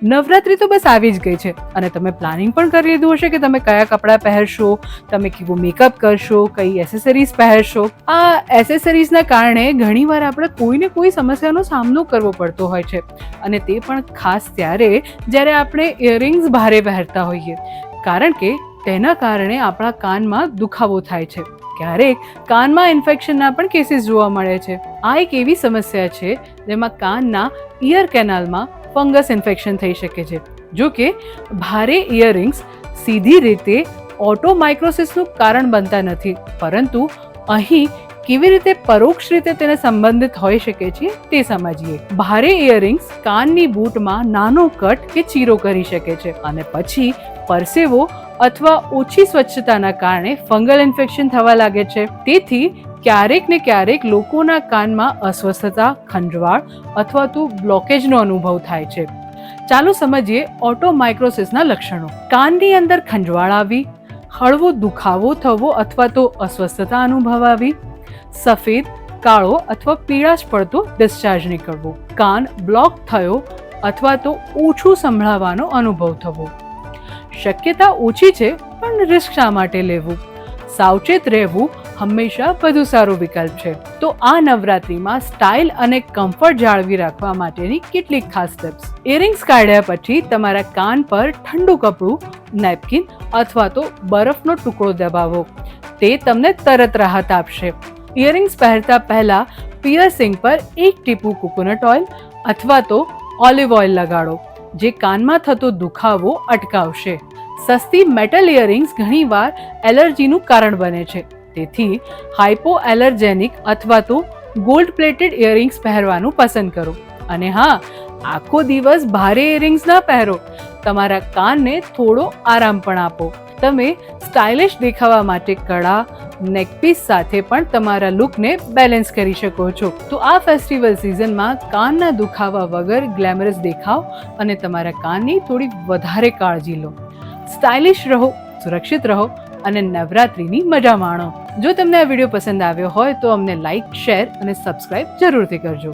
નવરાત્રી તો બસ આવી જ ગઈ છે અને તમે પ્લાનિંગ પણ કરી લીધું હશે કે તમે કયા કપડાં પહેરશો, તમે કેવો મેકઅપ કરશો, કઈ એસેસરીઝ પહેરશો. આ એસેસરીઝના કારણે ઘણીવાર આપણે કોઈને કોઈ સમસ્યાનો સામનો કરવો પડતો હોય છે, અને તે પણ ખાસ જ્યારે આપણે ઇયરિંગ્સ ભારે પહેરતા હોઈએ, કારણ કે તેના કારણે આપણા કાનમાં દુખાવો થાય છે. ક્યારેક કાનમાં ઇન્ફેક્શનના પણ કેસીસ જોવા મળે છે. આ એક એવી સમસ્યા છે જેમાં કાનના ઇયર કેનાલમાં ફંગસ ઇન્ફેક્શન થઈ શકે છે. જો કે ભારે ઇયરિંગ્સ સીધી રીતે ઓટોમાઇક્રોસિસનું કારણ બનતા નથી, પરંતુ અહીં કેવી રીતે પરોક્ષ રીતે તેને સંબંધિત હોઈ શકે છે તે સમજીએ. ભારે ઇયરિંગ્સ કાનની બૂટમાં નાનો કટ કે ચીરો કરી શકે છે, અને પછી પરસેવો અથવા ઓછી સ્વચ્છતાના કારણે ફંગલ ઇન્ફેક્શન થવા લાગે છે. તેથી ક્યારેક ને ક્યારેક લોકોના કાનમાં અસ્વસ્થતા, ખંજવાળ અથવા તો બ્લોકેજનો અનુભવ થાય છે. ચાલો સમજીએ ઓટોમાઇક્રોસિસના લક્ષણો. કાનની અંદર ખંજવાળ આવી, હળવો દુખાવો થવો અથવા તો અસ્વસ્થતા અનુભવાવી, સફેદ, કાળો અથવા પીળાશ પડતો ડિસ્ચાર્જ નીકળવો, કાન બ્લોક થયો અથવા તો ઓછું સંભળાવાનો અનુભવ થવો. શક્યતા ઓછી છે, પણ રિસ્ક શા માટે લેવું? સાવચેત રહેવું હંમેશા વધુ સારો વિકલ્પ છે. તો આ નવરાત્રીમાં સ્ટાઇલ અને કમ્ફર્ટ જાળવી રાખવા માટેની કેટલીક ખાસ ટિપ્સ. ઇયરિંગ્સ કાઢ્યા પછી તમારા કાન પર ઠંડુ કપડું, નેપકિન અથવા તો બરફનો ટુકડો દબાવો. તે તમને તરત રાહત આપશે. ઇયરિંગ્સ પહેરતા પહેલા પિયર્સિંગ પર એક ટીપું કોકોનટ ઓઇલ અથવા તો ઓલિવ ઓઇલ લગાડો, જે કાનમાં થતો દુખાવો અટકાવશે. સસ્તી મેટલ ઇયરિંગ્સ ઘણીવાર એલર્જીનું કારણ બને છે, તેથી હાઇપો એલર્જેનિક અથવા તો ગોલ્ડ પ્લેટેડ ઇયરિંગ્સ પહેરવાનું પસંદ કરો. અને હા, આખો દિવસ ભારે ઇયરિંગ્સ ના પહેરો. તમારા કાનને થોડો આરામ પણ આપો. તમે સ્ટાઇલિશ દેખાવા માટે કડા, નેકપીસ સાથે પણ તમારા લુકને બેલેન્સ કરી શકો છો. તો આ ફેસ્ટિવલ સિઝનમાં કાનના દુખાવા વગર ગ્લેમરસ દેખાવ અને તમારા કાનની થોડી વધારે કાળજી લો. સ્ટાઇલિશ રહો, સુરક્ષિત રહો અને નવરાત્રીની મજા માણો. જો તમને આ વિડીયો પસંદ આવ્યો હોય તો અમને લાઈક, શેર અને સબસ્ક્રાઇબ જરૂરથી કરજો.